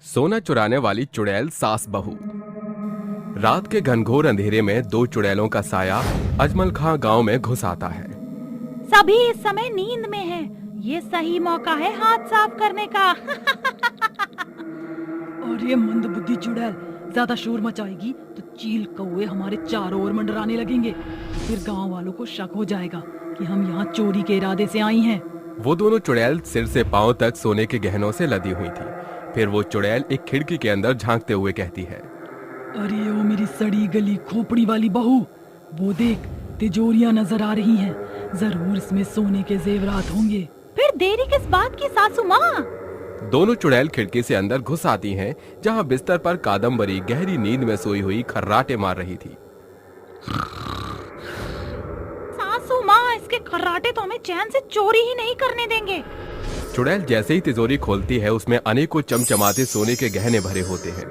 सोना चुराने वाली चुड़ैल सास बहू। रात के घनघोर अंधेरे में दो चुड़ैलों का साया अजमल खां गांव में घुस आता है। सभी इस समय नींद में हैं। ये सही मौका है हाथ साफ करने का। और ये मंदबुद्धि चुड़ैल ज्यादा शोर मचाएगी तो चील कौवे हमारे चारों ओर मंडराने लगेंगे। फिर गांव वालों को शक हो जाएगा कि हम यहाँ चोरी के इरादे से आई हैं। वो दोनों चुड़ैल सिर से पांव तक सोने के गहनों से लदी हुई थी। फिर वो चुड़ैल एक खिड़की के अंदर झांकते हुए कहती है, अरे ओ मेरी सड़ी गली खोपड़ी वाली बहू, वो देख तिजोरियां नजर आ रही हैं। जरूर इसमें सोने के जेवरात होंगे। फिर देरी किस बात की सासू माँ? दोनों चुड़ैल खिड़की से अंदर घुस आती हैं, जहां बिस्तर पर कादम्बरी गहरी नींद में सोई हुई खर्राटे मार रही थी। सासू माँ, इसके खर्राटे तो हमें चैन से चोरी ही नहीं करने देंगे। चुड़ैल जैसे ही तिजोरी खोलती है, उसमें अनेकों चमचमाते सोने के गहने भरे होते हैं।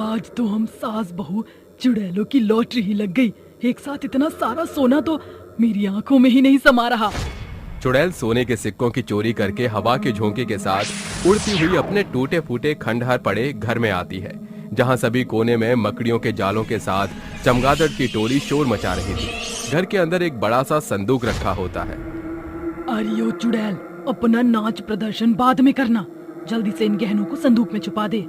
आज तो हम सास बहू चुड़ैलों की लॉटरी ही लग गई। एक साथ इतना सारा सोना तो मेरी आंखों में ही नहीं समा रहा। चुड़ैल सोने के सिक्कों की चोरी करके हवा के झोंके के साथ उड़ती हुई अपने टूटे फूटे खंडहर पड़े घर में आती है, जहां सभी कोने में मकड़ियों के जालों के साथ चमगादड़ की टोली शोर मचा रही थी। घर के अंदर एक बड़ा सा संदूक रखा होता है। अरे ओ चुड़ैल, अपना नाच प्रदर्शन बाद में करना। जल्दी से इन गहनों को संदूक में छुपा दे।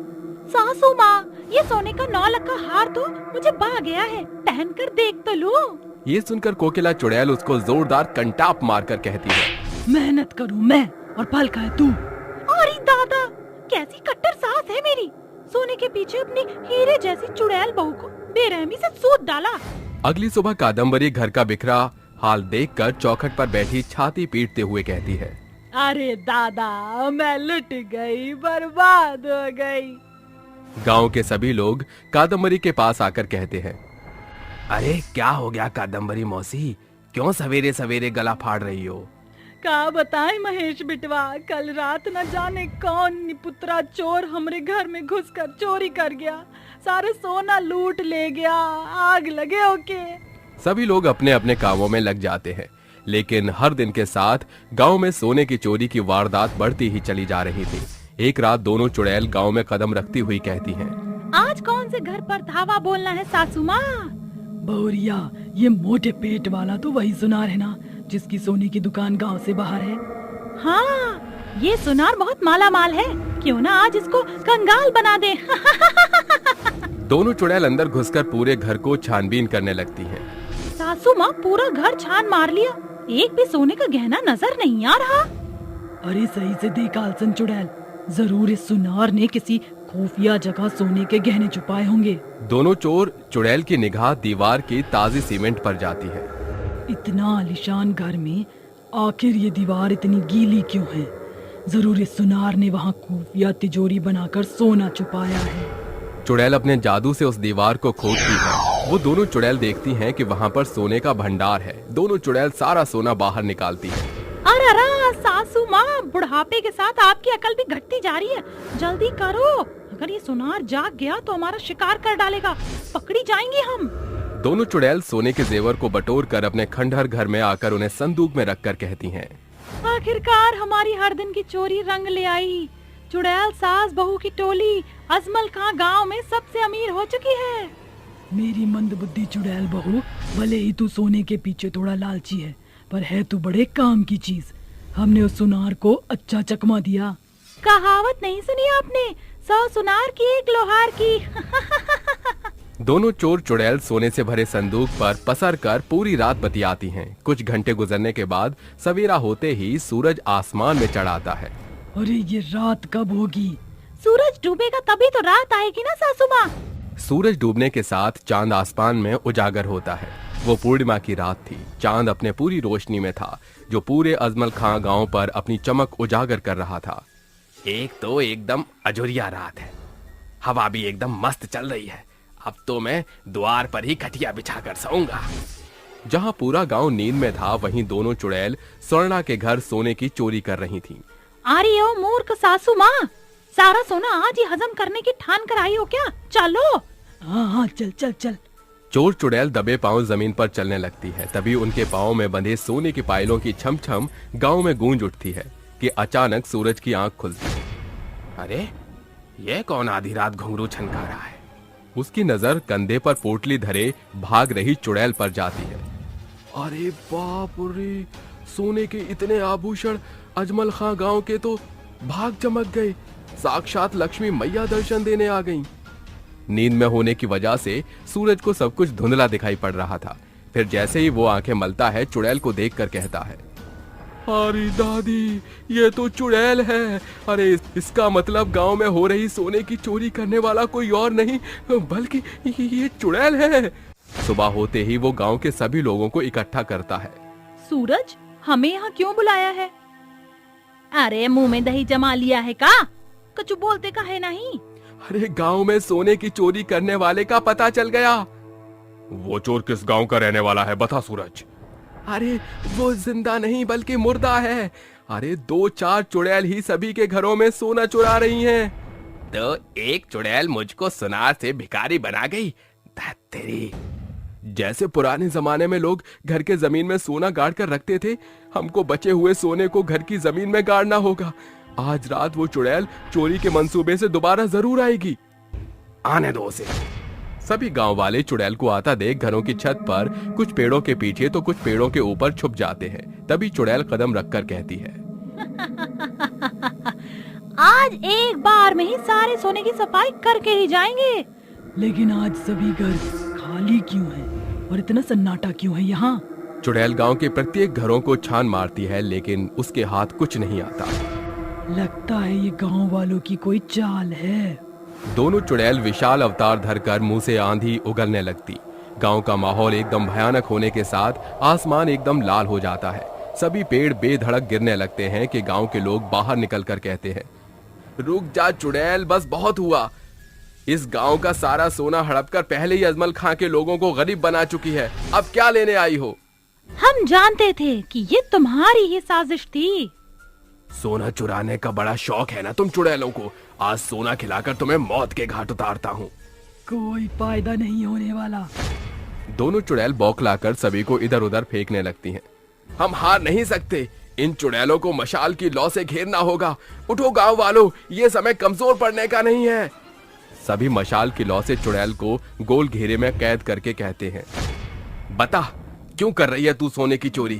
सासू माँ, ये सोने का 9 लाख का हार तो मुझे भा गया है, पहन कर देख तो लूं। ये सुनकर कोकिला चुड़ैल उसको जोरदार कंटाप मारकर कहती है, मेहनत करूं मैं और फल खाए तू। अरे दादा, कैसी कट्टर सास है मेरी। सोने के पीछे अपनी हीरे जैसी चुड़ैल बहू को बेरहमी से सूद डाला। अगली सुबह कादम्बरी घर का बिखरा हाल देखकर चौखट पर बैठी छाती पीटते हुए कहती है, अरे दादा, मैं लुट गई, बर्बाद हो गई। गांव के सभी लोग कादम्बरी के पास आकर कहते हैं, अरे क्या हो गया कादम्बरी मौसी, क्यों सवेरे सवेरे गला फाड़ रही हो? का बताएं महेश बिटवा, कल रात न जाने कौन निपुत्रा चोर हमरे घर में घुसकर चोरी कर गया। सारे सोना लूट ले गया। आग लगे ओके। सभी लोग अपने अपने कामों में लग जाते हैं, लेकिन हर दिन के साथ गांव में सोने की चोरी की वारदात बढ़ती ही चली जा रही थी। एक रात दोनों चुड़ैल गांव में कदम रखती हुई कहती हैं, आज कौन से घर पर धावा बोलना है सासू माँ? बहुरिया, ये मोटे पेट वाला तो वही सुनार है ना, जिसकी सोने की दुकान गांव से बाहर है। हाँ, ये सुनार बहुत माला माल है। क्यों ना आज इसको कंगाल बना दे। दोनों चुड़ैल अंदर घुसकर पूरे घर को छानबीन करने लगती हैं। सासू माँ, पूरा घर छान मार लिया, एक भी सोने का गहना नजर नहीं आ रहा। अरे सही से देख आलसन चुड़ैल, जरूर इस सुनार ने किसी खुफिया जगह सोने के गहने छुपाए होंगे। दोनों चोर चुड़ैल की निगाह दीवार की ताजी सीमेंट पर जाती है। इतना आलीशान घर में आखिर ये दीवार इतनी गीली क्यों है? जरूर इस सुनार ने वहाँ खुफिया तिजोरी बनाकर सोना छुपाया है। चुड़ैल अपने जादू से उस दीवार को खोदती है। वो दोनों चुड़ैल देखती हैं कि वहाँ पर सोने का भंडार है। दोनों चुड़ैल सारा सोना बाहर निकालती है। अरे सासू माँ, बुढ़ापे के साथ आपकी अकल भी घटती जा रही है। जल्दी करो, अगर ये सुनार जाग गया तो हमारा शिकार कर डालेगा, पकड़ी जाएंगे हम। दोनों चुड़ैल सोने के जेवर को बटोर कर अपने खंडहर घर में आकर उन्हें संदूक में रखकर कहती हैं, आखिरकार हमारी हर दिन की चोरी रंग ले आई। चुड़ैल सास बहू की टोली अजमल खां गांव में सबसे अमीर हो चुकी है। मेरी मंदबुद्धि चुड़ैल बहू, भले ही तू सोने के पीछे थोड़ा लालची है, पर है तू बड़े काम की चीज। हमने उस सुनार को अच्छा चकमा दिया। कहावत नहीं सुनी आपने, 100 सुनार की 1 लोहार की। दोनों चोर चुड़ैल सोने से भरे संदूक पर पसर कर पूरी रात बतियाती हैं। कुछ घंटे गुजरने के बाद सवेरा होते ही सूरज आसमान में चढ़ आता है। अरे ये रात कब होगी? सूरज डूबेगा तभी तो रात आएगी ना सासू माँ। सूरज डूबने के साथ चांद आसमान में उजागर होता है। वो पूर्णिमा की रात थी। चांद अपने पूरी रोशनी में था, जो पूरे अजमल खां गांव पर अपनी चमक उजागर कर रहा था। एक तो एकदम अजोरिया रात है, हवा भी एकदम मस्त चल रही है। अब तो मैं द्वार पर ही खटिया बिछाकर सोऊंगा। जहां पूरा गांव नींद में था, वहीं दोनों चुड़ैल स्वर्णा के घर सोने की चोरी कर रही थीं। अरे ओ मूर्ख सासू माँ, सारा सोना आज ही हजम करने की ठान कर आई हो क्या? चलो। हाँ हाँ, चल चल चल। चोर चुड़ैल दबे पांव जमीन पर चलने लगती है। तभी उनके पांव में बंधे सोने की पायलों की छम छम गांव में गूंज उठती है कि अचानक सूरज की आंख खुलती है। अरे यह कौन आधी रात घुंघरू छनका रहा है? उसकी नजर कंधे पर पोटली धरे भाग रही चुड़ैल पर जाती है। अरे बाप रे, सोने के इतने आभूषण अजमल खां गांव के तो भाग चमक गए। साक्षात लक्ष्मी मैया दर्शन देने आ गईं। नींद में होने की वजह से सूरज को सब कुछ धुंधला दिखाई पड़ रहा था। फिर जैसे ही वो आंखें मलता है, चुड़ैल को देखकर कहता है, अरे दादी, ये तो चुड़ैल है। अरे इसका मतलब गांव में हो रही सोने की चोरी करने वाला कोई और नहीं बल्कि ये चुड़ैल है। सुबह होते ही वो गांव के सभी लोगों को इकट्ठा करता है। सूरज, हमें यहाँ क्यों बुलाया है? अरे मुंह में दही जमा लिया है का? कुछ बोलते का है नहीं? अरे गांव में सोने की चोरी करने वाले का पता चल गया। वो चोर किस गांव का रहने वाला है, बता सूरज। अरे वो जिंदा नहीं बल्कि मुर्दा है। अरे 2-4 चुड़ैल ही सभी के घरों में सोना चुरा रही हैं। तो एक चुड़ैल मुझको सुनार से भिखारी बना गई। तेरी जैसे पुराने जमाने में लोग घर के जमीन में सोना गाड़ कर रखते थे, हमको बचे हुए सोने को घर की जमीन में गाड़ना होगा। आज रात वो चुड़ैल चोरी के मंसूबे से दोबारा जरूर आएगी। आने दो उसे। सभी गांव वाले चुड़ैल को आता देख घरों की छत पर, कुछ पेड़ों के पीछे तो कुछ पेड़ों के ऊपर छुप जाते हैं। तभी चुड़ैल कदम रखकर कहती है, आज एक बार में ही सारे सोने की सफाई करके ही जाएंगे। लेकिन आज सभी घर खाली क्यों है और इतना सन्नाटा क्यों है यहाँ? चुड़ैल गांव के प्रत्येक घरों को छान मारती है, लेकिन उसके हाथ कुछ नहीं आता। लगता है ये गांव वालों की कोई चाल है। दोनों चुड़ैल विशाल अवतार धरकर मुंह से आंधी उगलने लगती। गांव का माहौल एकदम भयानक होने के साथ आसमान एकदम लाल हो जाता है। सभी पेड़ बेधड़क गिरने लगते हैं कि गांव के लोग बाहर निकलकर कहते हैं, रुक जा चुड़ैल, बस बहुत हुआ। इस गांव का सारा सोना हड़पकर पहले ही अजमल खां के लोगों को गरीब बना चुकी है। अब क्या लेने आई हो? हम जानते थे कि ये तुम्हारी ही साजिश थी। सोना चुराने का बड़ा शौक है ना तुम चुड़ैलों को। आज सोना खिलाकर तुम्हें मौत के घाट उतारता हूँ। कोई फायदा नहीं होने वाला। दोनों चुड़ैल बौखलाकर सभी को इधर उधर फेंकने लगती हैं। हम हार नहीं सकते। इन चुड़ैलों को मशाल की लौ से घेरना होगा। उठो गांव वालों, ये समय कमजोर पड़ने का नहीं है। सभी मशाल की लौ से चुड़ैल को गोल घेरे में कैद करके कहते हैं, बता क्यों कर रही है तू सोने की चोरी?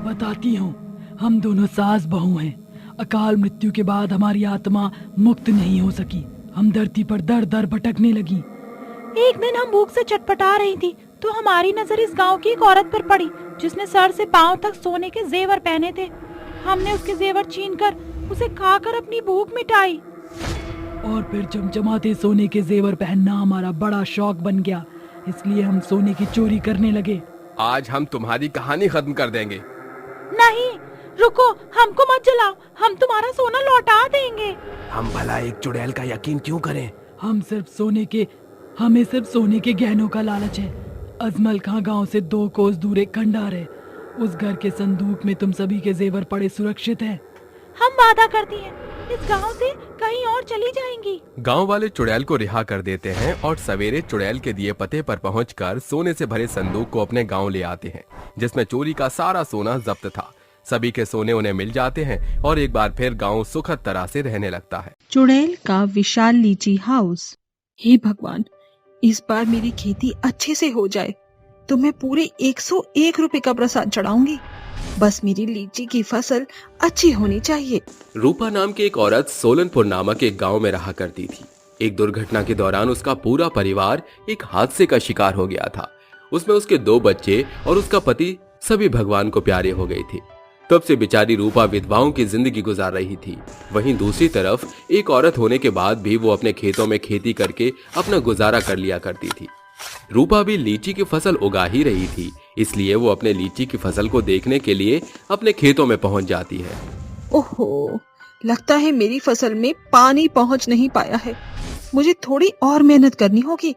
बताती हूँ, हम दोनों सास बहू हैं। अकाल मृत्यु के बाद हमारी आत्मा मुक्त नहीं हो सकी। हम धरती पर दर दर भटकने लगी। एक दिन हम भूख से चटपटा रही थी तो हमारी नजर इस गांव की एक औरत पर पड़ी जिसने सर से पांव तक सोने के जेवर पहने थे। हमने उसके जेवर छीनकर उसे खाकर अपनी भूख मिटाई। और फिर चमचमाते सोने के जेवर पहनना हमारा बड़ा शौक बन गया, इसलिए हम सोने की चोरी करने लगे। आज हम तुम्हारी कहानी खत्म कर देंगे। नहीं, रुको, हमको मत जलाओ, हम तुम्हारा सोना लौटा देंगे। हम भला एक चुड़ैल का यकीन क्यों करें? हमें सिर्फ सोने के गहनों का लालच है। अजमल खां गांव से 2 कोस दूर एक खंडार है। उस घर के संदूक में तुम सभी के जेवर पड़े सुरक्षित हैं। हम वादा करती हैं, इस गांव से कहीं और चली जाएंगी। गांव वाले चुड़ैल को रिहा कर देते हैं और सवेरे चुड़ैल के दिए पते पर पहुंचकर सोने से भरे संदूक को अपने गांव ले आते हैं, जिसमें चोरी का सारा सोना जब्त था। सभी के सोने उन्हें मिल जाते हैं और एक बार फिर गांव सुखद तरह से रहने लगता है। चुड़ैल का विशाल लीची हाउस। हे भगवान, इस बार मेरी खेती अच्छे से हो जाए तो मैं पूरे 101 रुपए का प्रसाद चढ़ाऊंगी। बस मेरी लीची की फसल अच्छी होनी चाहिए। रूपा नाम की एक औरत सोलनपुर नामक एक गांव में रहा करती थी। एक दुर्घटना के दौरान उसका पूरा परिवार एक हादसे का शिकार हो गया था। उसमें उसके 2 बच्चे और उसका पति सभी भगवान को प्यारे हो गए थे। तब से बेचारी रूपा विधवाओं की जिंदगी गुजार रही थी। वहीं दूसरी तरफ एक औरत होने के बाद भी वो अपने खेतों में खेती करके अपना गुजारा कर लिया करती थी। रूपा भी लीची की फसल उगा ही रही थी, इसलिए वो अपने लीची की फसल को देखने के लिए अपने खेतों में पहुंच जाती है। ओहो, लगता है मेरी फसल में पानी पहुंच नहीं पाया है। मुझे थोड़ी और मेहनत करनी होगी।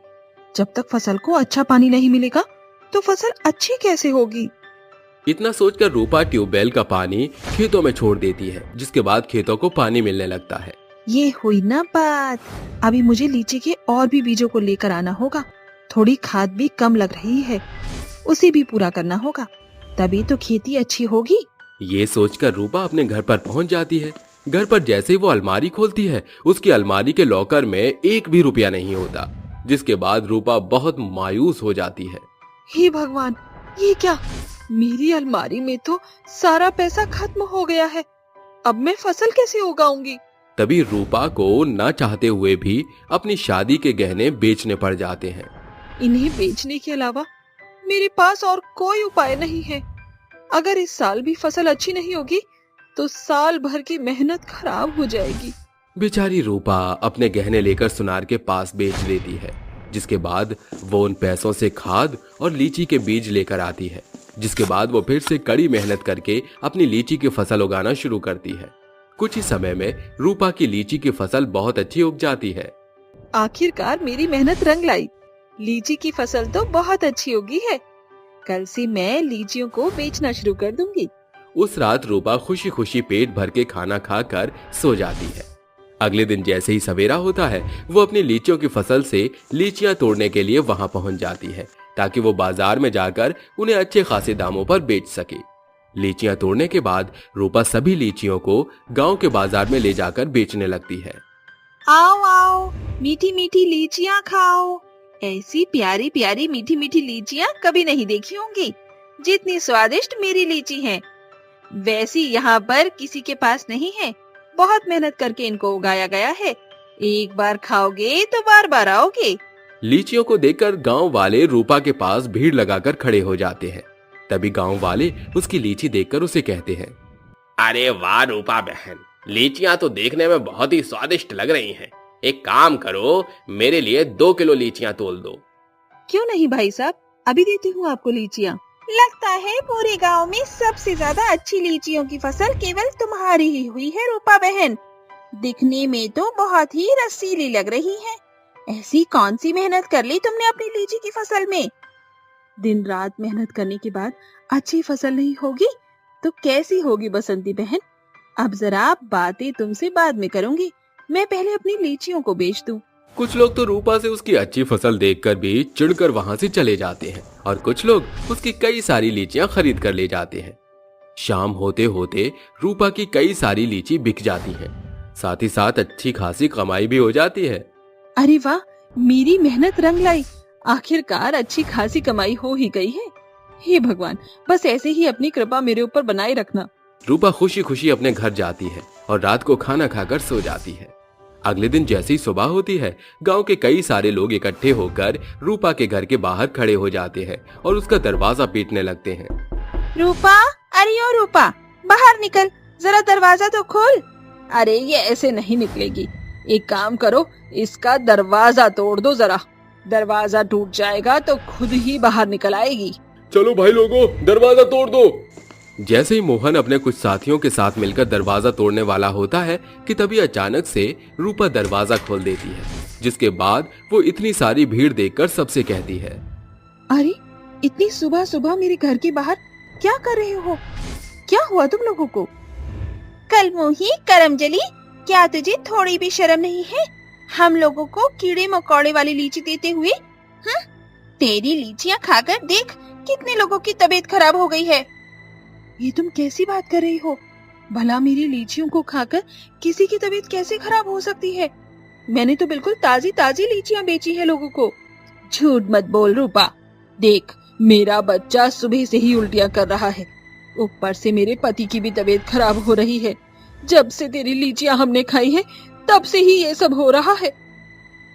जब तक फसल को अच्छा पानी नहीं मिलेगा तो फसल अच्छी कैसे होगी? इतना सोचकर रूपा ट्यूबवेल का पानी खेतों में छोड़ देती है, जिसके बाद खेतों को पानी मिलने लगता है। ये हुई ना बात। अभी मुझे लीची के और भी बीजों को लेकर आना होगा। थोड़ी खाद भी कम लग रही है, उसे भी पूरा करना होगा, तभी तो खेती अच्छी होगी। ये सोचकर रूपा अपने घर पर पहुंच जाती है। घर पर जैसे ही वो अलमारी खोलती है, उसकी अलमारी के लॉकर में एक भी रुपया नहीं होता, जिसके बाद रूपा बहुत मायूस हो जाती है। हे भगवान, ये क्या? मेरी अलमारी में तो सारा पैसा खत्म हो गया है। अब मैं फसल कैसे उगाऊंगी? तभी रूपा को न चाहते हुए भी अपनी शादी के गहने बेचने पड़ जाते हैं। इन्हें बेचने के अलावा मेरे पास और कोई उपाय नहीं है। अगर इस साल भी फसल अच्छी नहीं होगी तो साल भर की मेहनत खराब हो जाएगी। बेचारी रूपा अपने गहने लेकर सुनार के पास बेच देती है, जिसके बाद वो उन पैसों से खाद और लीची के बीज लेकर आती है, जिसके बाद वो फिर से कड़ी मेहनत करके अपनी लीची की फसल उगाना शुरू करती है। कुछ ही समय में रूपा की लीची की फसल बहुत अच्छी उग जाती है। आखिरकार मेरी मेहनत रंग लाई। लीची की फसल तो बहुत अच्छी उगी है। कल से मैं लीचियों को बेचना शुरू कर दूंगी। उस रात रूपा खुशी खुशी पेट भर के खाना खाकर सो जाती है। अगले दिन जैसे ही सवेरा होता है, वो अपनी लीचियों की फसल से लीचियां तोड़ने के लिए वहां पहुंच जाती है, ताकि वो बाजार में जाकर उन्हें अच्छे खासे दामों पर बेच सके। लीचियां तोड़ने के बाद रूपा सभी लीचियों को गांव के बाजार में ले जाकर बेचने लगती है। आओ आओ, मीठी मीठी लीचियां खाओ। ऐसी प्यारी प्यारी मीठी मीठी लीचियां कभी नहीं देखी होंगी, जितनी स्वादिष्ट मेरी लीची है वैसी यहाँ पर किसी के पास नहीं है। बहुत मेहनत करके इनको उगाया गया है। एक बार खाओगे तो बार बार आओगे। लीचियों को देखकर गांव वाले रूपा के पास भीड़ लगाकर खड़े हो जाते हैं। तभी गांव वाले उसकी लीची देखकर उसे कहते हैं, अरे वाह रूपा बहन, लीचियां तो देखने में बहुत ही स्वादिष्ट लग रही हैं। एक काम करो, मेरे लिए 2 किलो लीचियां तोल दो। क्यों नहीं भाई साहब, अभी देती हूँ आपको लीचियाँ। लगता है पूरे गांव में सबसे ज्यादा अच्छी लीचियों की फसल केवल तुम्हारी ही हुई है रूपा बहन। दिखने में तो बहुत ही रसीली लग रही है। ऐसी कौन सी मेहनत कर ली तुमने अपनी लीची की फसल में? दिन रात मेहनत करने के बाद अच्छी फसल नहीं होगी तो कैसी होगी बसंती बहन? अब जरा बातें तुमसे बाद में करूंगी, मैं पहले अपनी लीचियों को बेच दूं। कुछ लोग तो रूपा से उसकी अच्छी फसल देखकर भी चिढ़कर वहां से चले जाते हैं और कुछ लोग उसकी कई सारी लीचियां खरीद कर ले जाते हैं। शाम होते होते रूपा की कई सारी लीची बिक जाती हैं, साथ ही साथ अच्छी खासी कमाई भी हो जाती है। अरे वाह, मेरी मेहनत रंग लाई। आखिरकार अच्छी खासी कमाई हो ही गई है। हे भगवान, बस ऐसे ही अपनी कृपा मेरे ऊपर बनाए रखना। रूपा खुशी खुशी अपने घर जाती है और रात को खाना खाकर सो जाती है। अगले दिन जैसी सुबह होती है, गांव के कई सारे लोग इकट्ठे होकर रूपा के घर के बाहर खड़े हो जाते हैं और उसका दरवाजा पीटने लगते हैं। रूपा, अरे ओ रूपा, बाहर निकल, जरा दरवाजा तो खोल। अरे ये ऐसे नहीं निकलेगी, एक काम करो, इसका दरवाजा तोड़ दो जरा। दरवाजा टूट जाएगा तो खुद ही बाहर निकल आएगी। चलो भाई लोगों, दरवाजा तोड़ दो। जैसे ही मोहन अपने कुछ साथियों के साथ मिलकर दरवाजा तोड़ने वाला होता है कि तभी अचानक से रूपा दरवाजा खोल देती है, जिसके बाद वो इतनी सारी भीड़ देखकर सबसे कहती है, अरे इतनी सुबह सुबह मेरे घर के बाहर क्या कर रहे हो? क्या हुआ तुम लोगों को? कलमुही करमजली, क्या तुझे थोड़ी भी शर्म नहीं है हम लोगों को कीड़े मकोड़े वाली लीची देते हुए? तेरी लीचियां खाकर देख कितने लोगों की तबीयत खराब हो गई है। ये तुम कैसी बात कर रही हो? भला मेरी लीचियों को खाकर किसी की तबीयत कैसे खराब हो सकती है? मैंने तो बिल्कुल ताजी ताजी लीचियां बेची है लोगों को। झूठ मत बोल रूपा, देख मेरा बच्चा सुबह से ही उल्टियां कर रहा है, ऊपर से मेरे पति की भी तबीयत खराब हो रही है। जब से तेरी लीचियां हमने खाई है तब से ही ये सब हो रहा है।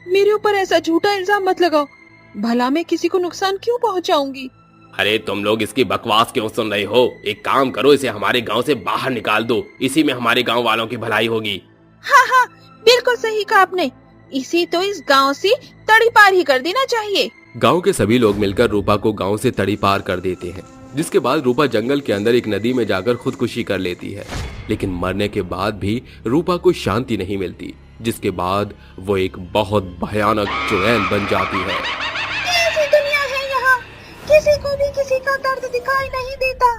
मेरे ऊपर ऐसा झूठा इल्जाम मत लगाओ, भला मैं किसी को नुकसान क्यों पहुंचाऊंगी? अरे तुम लोग इसकी बकवास क्यों सुन रहे हो? एक काम करो, इसे हमारे गांव से बाहर निकाल दो, इसी में हमारे गांव वालों की भलाई होगी। हाँ, बिल्कुल सही कहा आपने, इसे तो इस गांव से तड़ी पार ही कर देना चाहिए। गांव के सभी लोग मिलकर रूपा को गांव से तड़ी पार कर देते हैं, जिसके बाद रूपा जंगल के अंदर एक नदी में जाकर खुदकुशी कर लेती है। लेकिन मरने के बाद भी रूपा को शांति नहीं मिलती, जिसके बाद वो एक बहुत भयानक चुड़ैल बन जाती है। ऐसी दुनिया है यहाँ, किसी को भी किसी का दर्द दिखाई नहीं देता,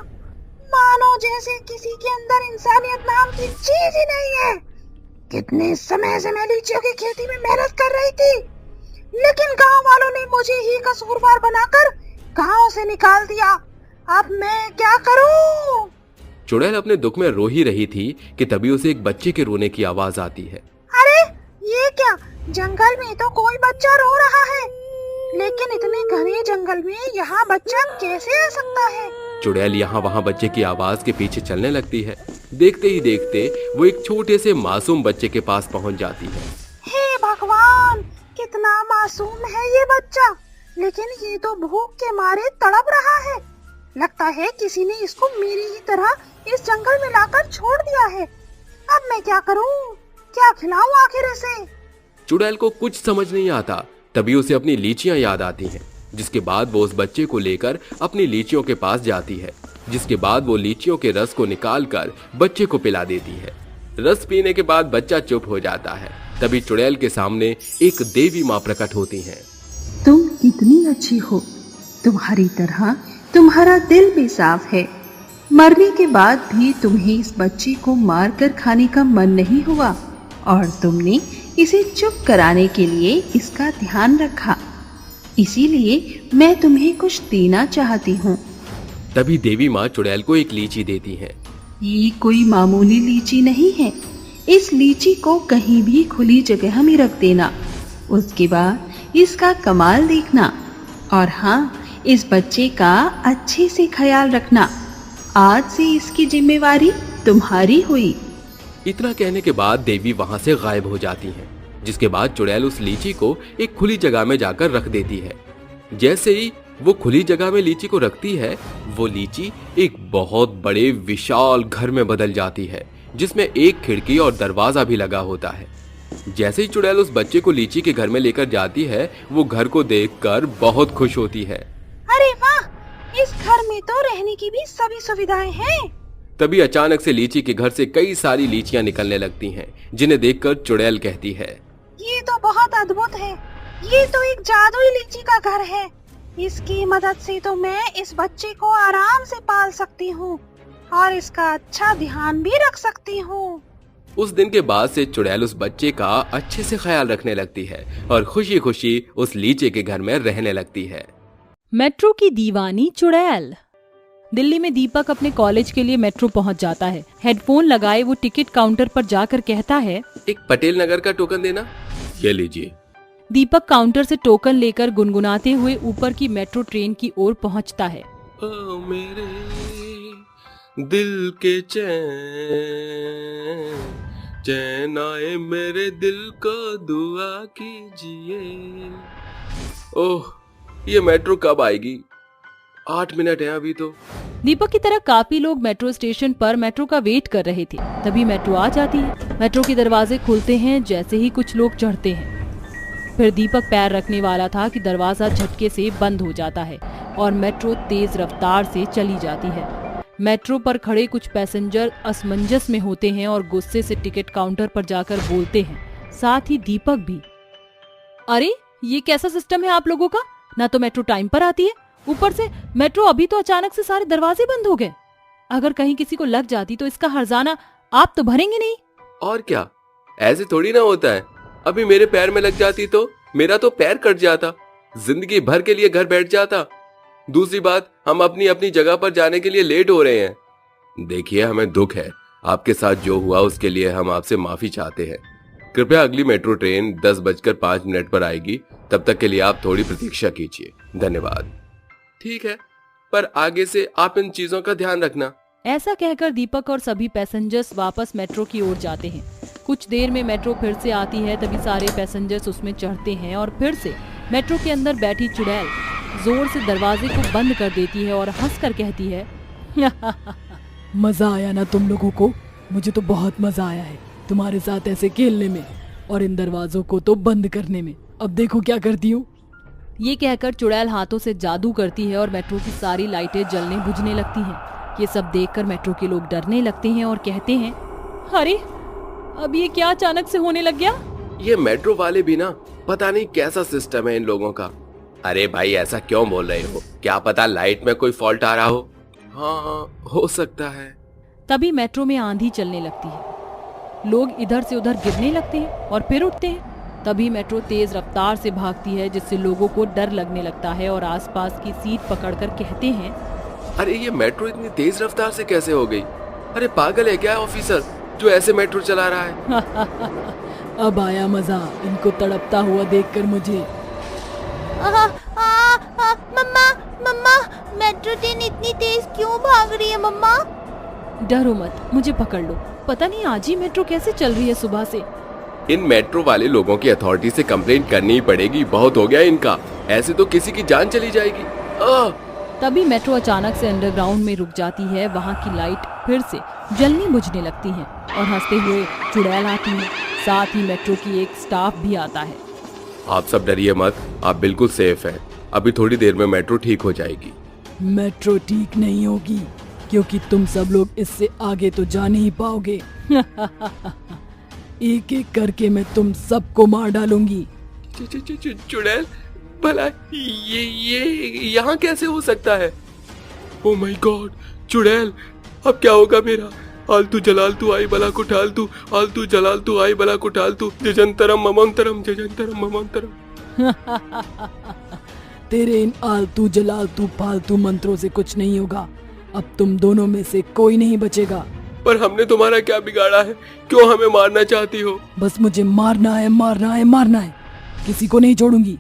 मानो जैसे किसी के अंदर इंसानियत नाम की चीज ही नहीं है। कितने समय से मैं लीचियों की खेती में मेहनत कर रही थी, लेकिन गांव वालों ने मुझे ही कसूरवार बनाकर गांव से निकाल दिया। अब मैं क्या करूं? चुड़ैल अपने दुख में रो ही रही थी कि तभी उसे एक बच्चे के रोने की आवाज आती है। अरे ये क्या, जंगल में तो कोई बच्चा रो रहा है, लेकिन इतने घने जंगल में यहाँ बच्चा कैसे आ सकता है? चुड़ैल यहाँ वहाँ बच्चे की आवाज के पीछे चलने लगती है। देखते ही देखते वो एक छोटे से मासूम बच्चे के पास पहुँच जाती है। हे भगवान, कितना मासूम है ये बच्चा, लेकिन ये तो भूख के मारे तड़प रहा है। लगता है किसी ने इसको मेरी ही तरह इस जंगल में लाकर छोड़ दिया है। अब मैं क्या करूं? क्या खिलाऊं आखिर इसे? चुड़ैल को कुछ समझ नहीं आता। तभी उसे अपनी लीचियां याद आती हैं, जिसके बाद वो उस बच्चे को लेकर अपनी लीचियों के पास जाती है। जिसके बाद वो लीचियों के रस को निकालकर बच्चे को पिला देती है। रस पीने के बाद बच्चा चुप हो जाता है। तभी चुड़ैल के सामने एक देवी माँ प्रकट होती हैं। तुम कितनी अच्छी हो, तुम्हारी तरह तुम्हारा दिल भी साफ है। मरने के बाद भी तुम्हें इस बच्चे को मार कर खाने का मन नहीं हुआ और तुमने इसे चुप कराने के लिए इसका ध्यान रखा, इसीलिए मैं तुम्हें कुछ देना चाहती हूँ। तभी देवी माँ चुड़ैल को एक लीची देती है। ये कोई मामूली लीची नहीं है, इस लीची को कहीं भी खुली जगह में रख देना, उसके बाद इसका कमाल देखना, और हाँ, इस बच्चे का अच्छे से ख्याल रखना। आज से इसकी जिम्मेवारी तुम्हारी हुई। इतना कहने के बाद देवी वहां से गायब हो जाती हैं। जिसके बाद चुड़ैल उस लीची को एक खुली जगह में जाकर रख देती है। जैसे ही वो खुली जगह में लीची को रखती है, वो लीची एक बहुत बड़े विशाल घर में बदल जाती है, जिसमें एक खिड़की और दरवाजा भी लगा होता है। जैसे ही चुड़ैल उस बच्चे को लीची के घर में लेकर जाती है, वो घर को देखकर बहुत खुश होती है। अरे वाह, इस घर में तो रहने की भी सभी सुविधाएं हैं। तभी अचानक से लीची के घर से कई सारी लीचियां निकलने लगती हैं, जिन्हें देखकर चुड़ैल कहती है, ये तो बहुत अद्भुत है, ये तो एक जादुई लीची का घर है। इसकी मदद से तो मैं इस बच्चे को आराम से पाल सकती हूँ और इसका अच्छा ध्यान भी रख सकती हूँ। उस दिन के बाद से चुड़ैल उस बच्चे का अच्छे से ख्याल रखने लगती है और खुशी खुशी उस लीची के घर में रहने लगती है। मेट्रो की दीवानी चुड़ैल। दिल्ली में दीपक अपने कॉलेज के लिए मेट्रो पहुंच जाता है। हेडफोन लगाए वो टिकट काउंटर पर जाकर कहता है, एक पटेल नगर का टोकन देना। ये लीजिए। दीपक काउंटर से टोकन लेकर गुनगुनाते हुए ऊपर की मेट्रो ट्रेन की ओर पहुंचता है। ओ मेरे दिल के चैन आए मेरे दिल को दुआ कीजिए। ओह, ये मेट्रो कब आएगी? 8 मिनट है अभी तो। दीपक की तरह काफी लोग मेट्रो स्टेशन पर मेट्रो का वेट कर रहे थे। तभी मेट्रो आ जाती है। मेट्रो के दरवाजे खुलते हैं जैसे ही कुछ लोग चढ़ते हैं। फिर दीपक पैर रखने वाला था कि दरवाजा झटके से बंद हो जाता है और मेट्रो तेज रफ्तार से चली जाती है। मेट्रो पर खड़े कुछ पैसेंजर असमंजस में होते हैं और गुस्से से टिकट काउंटर पर जाकर बोलते हैं, साथ ही दीपक भी। अरे ये कैसा सिस्टम है आप लोगों का? ना तो मेट्रो टाइम पर आती है, ऊपर से मेट्रो अभी तो अचानक से सारे दरवाजे बंद हो गए। अगर कहीं किसी को लग जाती तो इसका हर्जाना आप तो भरेंगे नहीं। और क्या, ऐसे थोड़ी ना होता है। अभी मेरे पैर में लग जाती तो मेरा तो पैर कट जाता, जिंदगी भर के लिए घर बैठ जाता। दूसरी बात, हम अपनी अपनी जगह पर जाने के लिए लेट हो रहे हैं। देखिए, हमें दुख है, आपके साथ जो हुआ उसके लिए हम आपसे माफी चाहते हैं। कृपया अगली मेट्रो ट्रेन 10:05 पर आएगी, तब तक के लिए आप थोड़ी प्रतीक्षा कीजिए। धन्यवाद। ठीक है, पर आगे से आप इन चीजों का ध्यान रखना। ऐसा कहकर दीपक और सभी पैसेंजर्स वापस मेट्रो की ओर जाते हैं। कुछ देर में मेट्रो फिर से आती है। तभी सारे पैसेंजर्स उसमें चढ़ते हैं और फिर से मेट्रो के अंदर बैठी चुड़ैल जोर से दरवाजे को बंद कर देती है और हंसकर कहती है, मजा आया ना तुम लोगों को? मुझे तो बहुत मजा आया है तुम्हारे साथ ऐसे खेलने में और इन दरवाजों को तो बंद करने में। अब देखो क्या करती हूँ। ये कहकर चुड़ैल हाथों से जादू करती है और मेट्रो की सारी लाइटें जलने बुझने लगती हैं। ये सब देखकर मेट्रो के लोग डरने लगते हैं और कहते हैं, अरे अब ये क्या अचानक से होने लग गया? ये मेट्रो वाले भी ना, पता नहीं कैसा सिस्टम है इन लोगों का। अरे भाई, ऐसा क्यों बोल रहे हो? क्या पता लाइट में कोई फॉल्ट आ रहा हो। हाँ, हो सकता है। तभी मेट्रो में आंधी चलने लगती है। लोग इधर से उधर गिरने लगते हैं और फिर उठते हैं। तभी मेट्रो तेज रफ्तार से भागती है, जिससे लोगों को डर लगने लगता है और आसपास की सीट पकड़कर कहते हैं, अरे ये मेट्रो इतनी तेज रफ्तार से कैसे हो गई? अरे पागल है क्या ऑफिसर जो ऐसे मेट्रो चला रहा है? अब आया मजा इनको तड़पता हुआ देखकर मुझे। मम्मा मम्मा, मेट्रो ट्रेन इतनी तेज क्यों भाग रही है मम्मा? डरो मत, मुझे पकड़ लो। पता नहीं आज ही मेट्रो कैसे चल रही है सुबह से। इन मेट्रो वाले लोगों की अथॉरिटी से कंप्लेंट करनी ही पड़ेगी, बहुत हो गया इनका। ऐसे तो किसी की जान चली जाएगी। तभी मेट्रो अचानक से अंडरग्राउंड में रुक जाती है। वहाँ की लाइट फिर से जलनी बुझने लगती है और हंसते हुए चुड़ैल आती है। साथ ही मेट्रो की एक स्टाफ भी आता है। आप सब डरिए मत, आप बिल्कुल सेफ हैं। अभी थोड़ी देर में मेट्रो ठीक हो जाएगी। मेट्रो ठीक नहीं होगी क्योंकि तुम सब लोग इससे आगे तो जा नहीं पाओगे। एक एक करके मैं तुम सबको मार डालूंगी। चुड़ैल, भला ये यहाँ कैसे हो सकता है? ओ माय गॉड चुड़ैल, अब क्या होगा मेरा? आलतू जलालतू आई बला को ठालतू, आलतू जलालतू आई बला को ठालतू, जजंतरम ममंतरम जजंतरम ममंतरम। तेरे इन आलतू जलालतू फालतू मंत्रों से कुछ नहीं होगा। अब तुम दोनों में से कोई नहीं बचेगा। पर हमने तुम्हारा क्या बिगाड़ा है? क्यों हमें मारना चाहती हो? बस मुझे मारना है, मारना है, मारना है, किसी को नहीं छोड़ूंगी।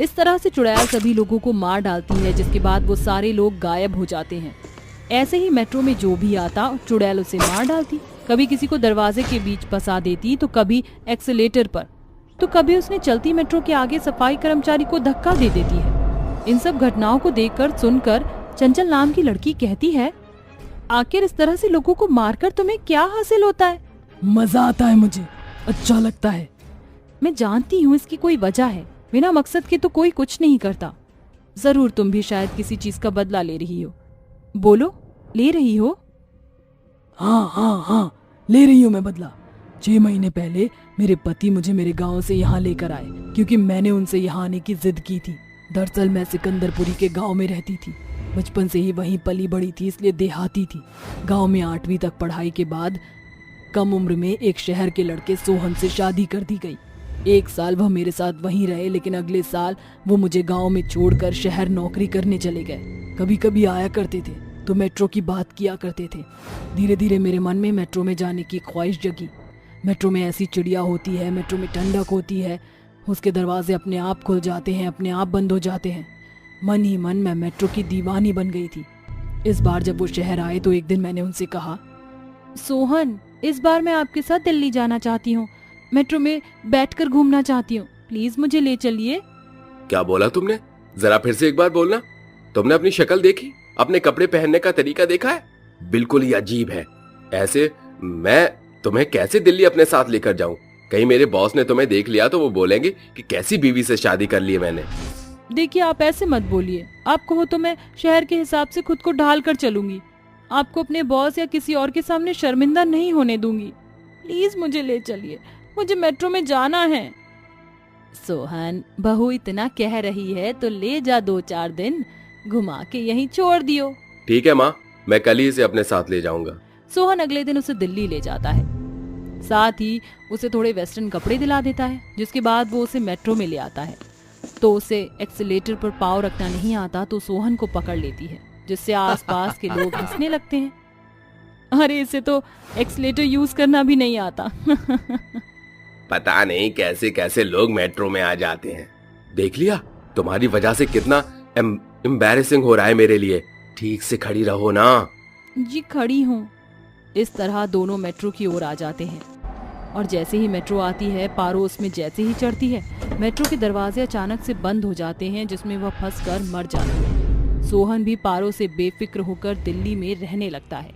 इस तरह से चुड़ैल सभी लोगों को मार डालती है, जिसके बाद वो सारे लोग गायब हो जाते हैं। ऐसे ही मेट्रो में जो भी आता चुड़ैल उसे मार डालती। कभी किसी को दरवाजे के बीच फंसा देती, तो कभी एक्सीलेटर पर, तो कभी उसने चलती मेट्रो के आगे सफाई कर्मचारी को धक्का दे देती है। इन सब घटनाओं को देखकर सुनकर चंचल नाम की लड़की कहती है, आखिर इस तरह से लोगों को मारकर तुम्हें क्या हासिल होता है? मजा आता है मुझे, अच्छा लगता है। मैं जानती हूँ इसकी कोई वजह है, बिना मकसद के तो कोई कुछ नहीं करता। जरूर तुम भी शायद किसी चीज का बदला ले रही हो। बोलो, ले रही हो? हाँ, ले रही हूँ मैं बदला। 6 महीने पहले मेरे पति मुझे मेरे गांव से यहाँ लेकर आए क्योंकि मैंने उनसे यहाँ आने की जिद की थी। दरअसल मैं सिकंदरपुरी के गांव में रहती थी, बचपन से ही वहीं पली बड़ी थी, इसलिए देहाती थी। गांव में 8वीं तक पढ़ाई के बाद कम उम्र में एक शहर के लड़के सोहन से शादी कर दी गई। 1 साल वह मेरे साथ वहीं रहे, लेकिन अगले साल वो मुझे गांव में छोड़कर शहर नौकरी करने चले गए। कभी कभी आया करते थे तो मेट्रो की बात किया करते थे। धीरे धीरे मेरे मन में मेट्रो में जाने की ख्वाहिश जगी। मेट्रो में ऐसी चिड़िया होती है, मेट्रो में ठंडक होती है, उसके दरवाजे अपने आप खुल जाते हैं, अपने आप बंद हो जाते हैं। मन ही मन मैं मेट्रो की दीवानी बन गई थी। इस बार जब वो शहर आए तो एक दिन मैंने उनसे कहा, सोहन, इस बार मैं आपके साथ दिल्ली जाना चाहती हूँ। मेट्रो में बैठकर घूमना चाहती हूँ, प्लीज मुझे ले चलिए। क्या बोला तुमने? जरा फिर से एक बार बोलना। तुमने अपनी शक्ल देखी? अपने कपड़े पहनने का तरीका देखा है? बिल्कुल ही अजीब है। ऐसे मैं तुम्हें कैसे दिल्ली अपने साथ लेकर जाऊं? कहीं मेरे बॉस ने तुम्हें देख लिया तो वो बोलेंगे कि कैसी बीवी से शादी कर ली है मैंने। देखिए, आप ऐसे मत बोलिए। आप कहो तो मैं शहर के हिसाब से खुद को ढाल कर चलूंगी। आपको अपने बॉस या किसी और के सामने शर्मिंदा नहीं होने दूंगी। प्लीज मुझे ले चलिए, मुझे मेट्रो में जाना है। सोहन, बहू इतना कह रही है तो ले जा, 2-4 दिन घुमा के यहीं छोड़ दियो। ठीक है माँ, मैं कल ही इसे अपने साथ ले जाऊंगा। सोहन अगले दिन उसे दिल्ली ले जाता है, साथ ही उसे थोड़े वेस्टर्न कपड़े दिला देता है, जिसके बाद वो उसे मेट्रो में ले आता है। तो उसे एक्सीलेटर पर पाँव रखना नहीं आता तो सोहन को पकड़ लेती है, जिससे आसपास के लोग हंसने लगते हैं। अरे इसे तो एक्सीलेटर यूज करना भी नहीं आता। पता नहीं कैसे कैसे लोग मेट्रो में आ जाते हैं। देख लिया, तुम्हारी वजह से कितना एम्बैरेसिंग हो रहा है मेरे लिए। ठीक से खड़ी रहो ना। जी खड़ी हूँ। इस तरह दोनों मेट्रो की ओर आ जाते हैं और जैसे ही मेट्रो आती है, पारो उसमें जैसे ही चढ़ती है, मेट्रो के दरवाजे अचानक से बंद हो जाते हैं, जिसमें वह फंसकर मर जाती है। सोहन भी पारो से बेफिक्र होकर दिल्ली में रहने लगता है।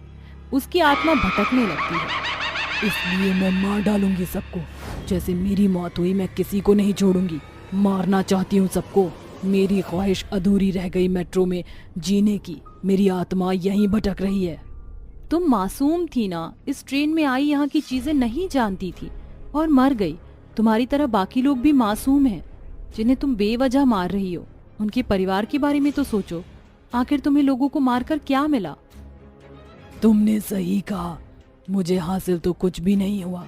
उसकी आत्मा भटकने लगती है। इसलिए मैं मार डालूंगी सबको। जैसे मेरी मौत हुई, मैं किसी को नहीं छोड़ूंगी। मारना चाहती हूँ सबको। मेरी ख्वाहिश अधूरी रह गई मेट्रो में जीने की। मेरी आत्मा यहीं भटक रही है। तुम मासूम थी ना, इस ट्रेन में आई यहाँ की चीजें नहीं जानती थी और मर गई। तुम्हारी तरह बाकी लोग भी मासूम हैं, जिन्हें तुम बेवजह मार रही हो। उनके परिवार के बारे में तो सोचो। आखिर तुम्हें लोगों को मारकर क्या मिला? तुमने सही कहा, मुझे हासिल तो कुछ भी नहीं हुआ।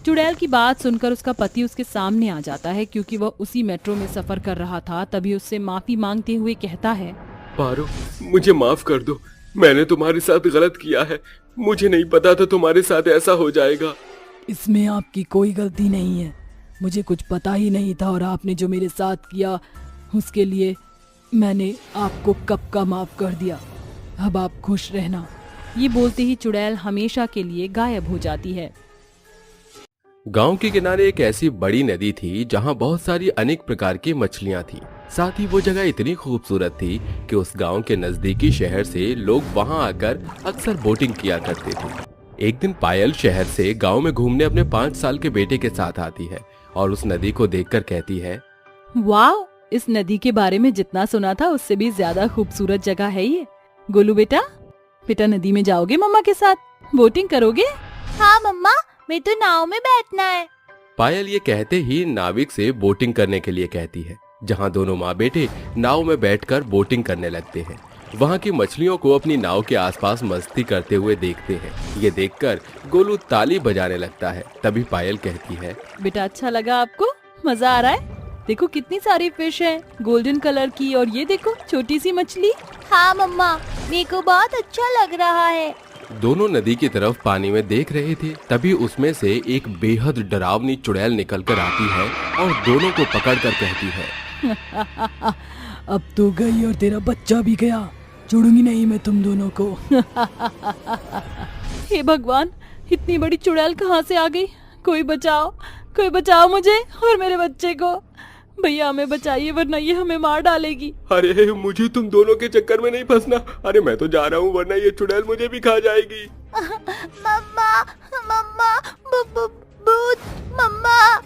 चुड़ैल की बात सुनकर उसका पति उसके सामने आ जाता है, क्योंकि वह उसी मेट्रो में सफर कर रहा था। तभी उससे माफी मांगते हुए कहता है, पारो, मुझे माफ कर दो। मैंने तुम्हारे साथ गलत किया है। मुझे नहीं पता था तुम्हारे साथ ऐसा हो जाएगा। इसमें आपकी कोई गलती नहीं है, मुझे कुछ पता ही नहीं था और आपने जो मेरे साथ किया उसके लिए मैंने आपको कब का माफ कर दिया। अब आप खुश रहना। ये बोलते ही चुड़ैल हमेशा के लिए गायब हो जाती है। गांव के किनारे एक ऐसी बड़ी नदी थी जहां बहुत सारी अनेक प्रकार की मछलियां थी। साथ ही वो जगह इतनी खूबसूरत थी कि उस गांव के नजदीकी शहर से लोग वहां आकर अक्सर बोटिंग किया करते थे। एक दिन पायल शहर से गांव में घूमने अपने 5 साल के बेटे के साथ आती है और उस नदी को देखकर कहती है, वाह, इस नदी के बारे में जितना सुना था उससे भी ज्यादा खूबसूरत जगह है ये। गोलू बेटा नदी में जाओगे मम्मा के साथ, बोटिंग करोगे? हाँ मम्मा, मैं तो नाव में बैठना है। पायल ये कहते ही नाविक से बोटिंग करने के लिए कहती है, जहां दोनों माँ बेटे नाव में बैठकर बोटिंग करने लगते हैं। वहां की मछलियों को अपनी नाव के आसपास मस्ती करते हुए देखते हैं। ये देखकर गोलू ताली बजाने लगता है। तभी पायल कहती है, बेटा अच्छा लगा आपको? मजा आ रहा है? देखो कितनी सारी फिश है, गोल्डन कलर की, और ये देखो छोटी सी मछली। हाँ मम्मा, मेरे को बहुत अच्छा लग रहा है। दोनों नदी की तरफ पानी में देख रहे थे। तभी उसमें से एक बेहद डरावनी चुड़ैल निकलकर आती है और दोनों को पकड़कर कहती है, अब तो गई और तेरा बच्चा भी गया, छोड़ूंगी नहीं मैं तुम दोनों को। हे भगवान, इतनी बड़ी चुड़ैल कहाँ से आ गई? कोई बचाओ मुझे और मेरे बच्चे को। भैया हमें बचाइए वरना ये हमें मार डालेगी। अरे मुझे तुम दोनों के चक्कर में नहीं फंसना। अरे मैं तो जा रहा हूँ वरना ये चुड़ैल मुझे भी खा जाएगी। मम्मा, भूत मम्मा।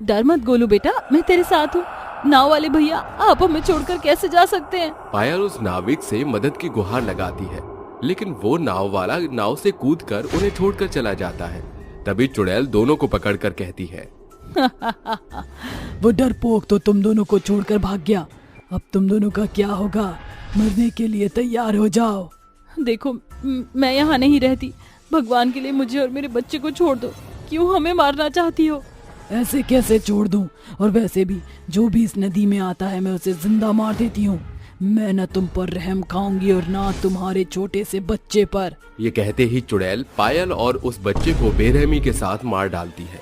डर मत गोलू बेटा, मैं तेरे साथ हूँ। नाव वाले भैया आप हमें छोड़कर कैसे जा सकते हैं? पायल उस नाविक से मदद की गुहार लगाती है, लेकिन वो नाव वाला नाव से कूदकर उन्हें छोड़कर चला जाता है। तभी चुड़ैल दोनों को पकड़कर कहती है, वो डरपोक तो तुम दोनों को छोड़कर भाग गया। अब तुम दोनों का क्या होगा? मरने के लिए तैयार हो जाओ। देखो मैं यहाँ नहीं रहती, भगवान के लिए मुझे और मेरे बच्चे को छोड़ दो। क्यों हमें मारना चाहती हो? ऐसे कैसे छोड़ दूं? और वैसे भी जो भी इस नदी में आता है मैं उसे जिंदा मार देती हूँ। मैं न तुम पर रहम खाऊंगी और ना तुम्हारे छोटे से बच्चे पर। ये कहते ही चुड़ैल पायल और उस बच्चे को बेरहमी के साथ मार डालती है।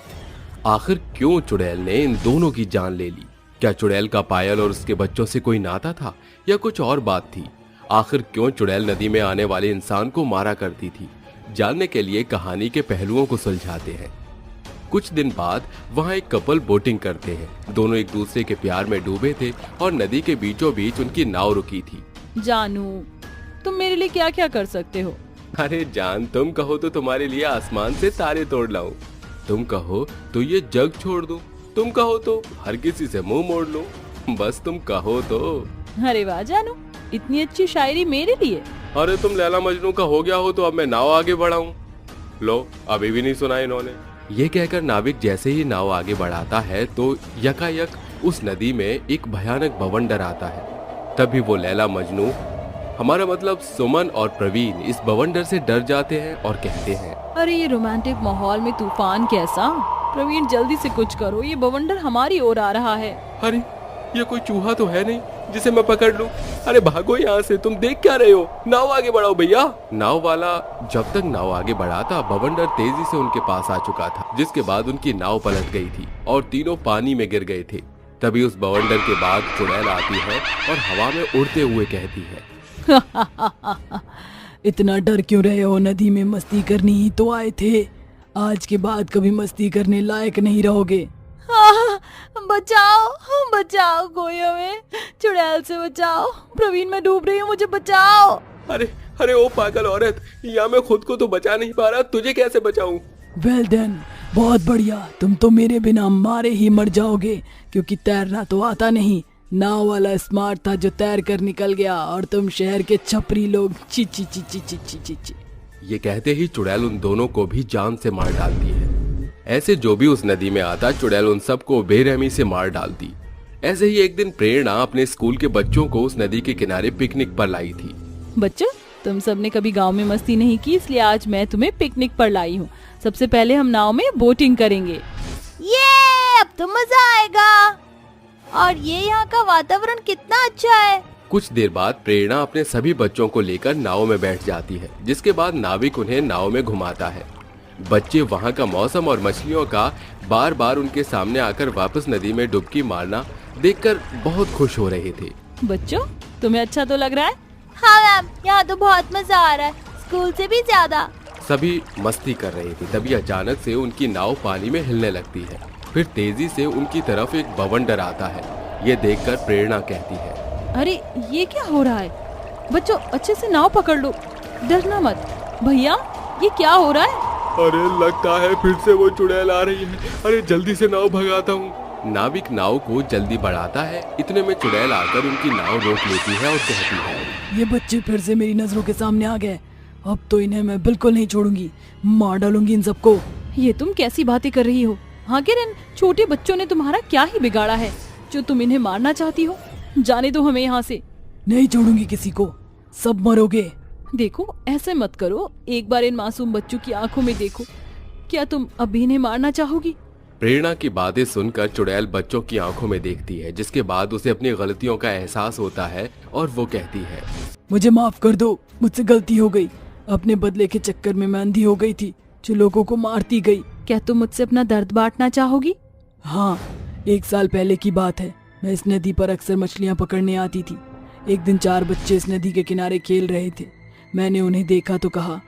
आखिर क्यों चुड़ैल ने इन दोनों की जान ले ली? क्या चुड़ैल का पायल और उसके बच्चों से कोई नाता था या कुछ और बात थी? आखिर क्यों चुड़ैल नदी में आने वाले इंसान को मारा करती थी? जानने के लिए कहानी के पहलुओं को सुलझाते हैं। कुछ दिन बाद वहाँ एक कपल बोटिंग करते हैं। दोनों एक दूसरे के प्यार में डूबे थे और नदी के बीचों बीच उनकी नाव रुकी थी। जानू, तुम मेरे लिए क्या क्या कर सकते हो? अरे जान, तुम कहो तो तुम्हारे लिए आसमान से तारे तोड़ लाऊं। तुम कहो तो ये जग छोड़ दूं। तुम कहो तो हर किसी से मुंह मोड़ लूं। बस तुम कहो तो। अरे वाह जानू, इतनी अच्छी शायरी मेरे लिए। अरे तुम लैला मजनू का हो गया हो तो अब मैं नाव आगे बढ़ाऊं। लो, अभी भी नहीं सुना इन्होंने। ये कहकर नाविक जैसे ही नाव आगे बढ़ाता है तो यकायक उस नदी में एक भयानक बवंडर आता है। तभी वो लैला मजनू, हमारा मतलब सुमन और प्रवीण, इस बवंडर से डर जाते हैं और कहते हैं, अरे ये रोमांटिक माहौल में तूफान कैसा? प्रवीण जल्दी से कुछ करो, ये बवंडर हमारी ओर आ रहा है। अरे ये कोई चूहा तो है नहीं जिसे मैं पकड़ लूं। अरे भागो यहाँ से, तुम देख क्या रहे हो? नाव आगे बढ़ाओ भैया। नाव वाला जब तक नाव आगे बढ़ाता बवंडर तेजी से उनके पास आ चुका था, जिसके बाद उनकी नाव पलट गई थी और तीनों पानी में गिर गए थे। तभी उस बवंडर के बाद चुड़ैल आती है और हवा में उड़ते हुए कहती है, इतना डर क्यों रहे हो? नदी में मस्ती करनी ही तो आए थे। आज के बाद कभी मस्ती करने लायक नहीं रहोगे। बचाओ कोई हमें, चुड़ैल से बचाओ। प्रवीण मैं डूब रही हूँ, मुझे बचाओ। अरे ओ पागल औरत, या मैं खुद को तो बचा नहीं पा रहा, तुझे कैसे बचाऊं? वेल डन, बहुत बढ़िया। तुम तो मेरे बिना मारे ही मर जाओगे क्योंकि तैरना तो आता नहीं। नाव वाला स्मार्ट था जो तैर कर निकल गया और तुम शहर के छपरी लोग ची ची ची ची ची ची ची ची। ये कहते ही चुड़ैल उन दोनों को भी जान से मार डालती है। ऐसे जो भी उस नदी में आता चुड़ैल उन सबको बेरहमी से मार डालती। ऐसे ही एक दिन प्रेरणा अपने स्कूल के बच्चों को उस नदी के किनारे पिकनिक पर लाई थी। बच्चों, तुम सबने कभी गांव में मस्ती नहीं की, इसलिए आज मैं तुम्हें पिकनिक पर लाई हूँ। सबसे पहले हम नाव में बोटिंग करेंगे। ये अब तो मजा आएगा। और ये यहाँ का वातावरण कितना अच्छा है। कुछ देर बाद प्रेरणा अपने सभी बच्चों को लेकर नाव में बैठ जाती है, जिसके बाद नाविक उन्हें नाव में घुमाता है। बच्चे वहाँ का मौसम और मछलियों का बार बार उनके सामने आकर वापस नदी में डुबकी मारना देखकर बहुत खुश हो रहे थे। बच्चों, तुम्हें अच्छा तो लग रहा है? हाँ मैम, यहाँ तो बहुत मजा आ रहा है, स्कूल से भी ज्यादा। सभी मस्ती कर रहे थे, तभी अचानक से उनकी नाव पानी में हिलने लगती है। फिर तेजी से उनकी तरफ एक बवंडर आता है। ये देखकर प्रेरणा कहती है, अरे ये क्या हो रहा है? बच्चों अच्छे से नाव पकड़ लो, डरना मत। भैया ये क्या हो रहा है? अरे लगता है फिर से वो चुड़ैल आ रही है। अरे जल्दी से नाव भगाता हूँ। नाविक नाव को जल्दी बढ़ाता है। इतने में चुड़ैल आकर उनकी नाव रोक लेती है और कहती है, ये बच्चे फिर से मेरी नजरों के सामने आ गए। अब तो इन्हें मैं बिल्कुल नहीं छोड़ूंगी, मार डालूंगी इन सबको। ये तुम कैसी बातें कर रही हो? आखिर इन छोटे बच्चों ने तुम्हारा क्या ही बिगाड़ा है जो तुम इन्हें मारना चाहती हो? जाने दो हमें यहाँ से। नहीं छोड़ूंगी किसी को, सब मरोगे। देखो ऐसे मत करो, एक बार इन मासूम बच्चों की आंखों में देखो। क्या तुम अभी इन्हें मारना चाहोगी? प्रेरणा की बातें सुनकर चुड़ैल बच्चों की आंखों में देखती है, जिसके बाद उसे अपनी गलतियों का एहसास होता है और वो कहती है, मुझे माफ कर दो, मुझसे गलती हो गई। अपने बदले के चक्कर में मैं अंधी हो गई थी, जो लोगों को मारती गई। क्या तुम मुझसे अपना दर्द बांटना चाहोगी? हाँ, 1 साल पहले की बात है। मैं इस नदी पर अक्सर मछलियाँ पकड़ने आती थी। एक दिन 4 बच्चे इस नदी के किनारे खेल रहे थे। मैंने उन्हें देखा तो कहा,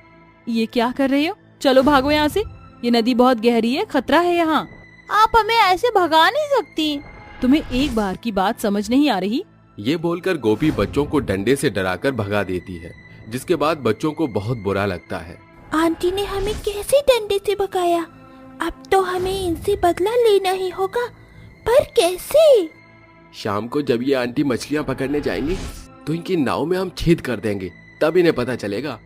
ये क्या कर रहे हो? चलो भागो यहाँ से, ये नदी बहुत गहरी है, खतरा है यहाँ। आप हमें ऐसे भगा नहीं सकती। तुम्हें एक बार की बात समझ नहीं आ रही? ये बोलकर गोपी बच्चों को डंडे से डराकर भगा देती है, जिसके बाद बच्चों को बहुत बुरा लगता है। आंटी ने हमें कैसे डंडे से भगाया? अब तो हमें इनसे बदला लेना ही होगा, पर कैसे? शाम को जब ये आंटी मछलियाँ पकड़ने जाएंगी तो इनकी नाव में हम छेद कर देंगे, तब इन्हें पता चलेगा।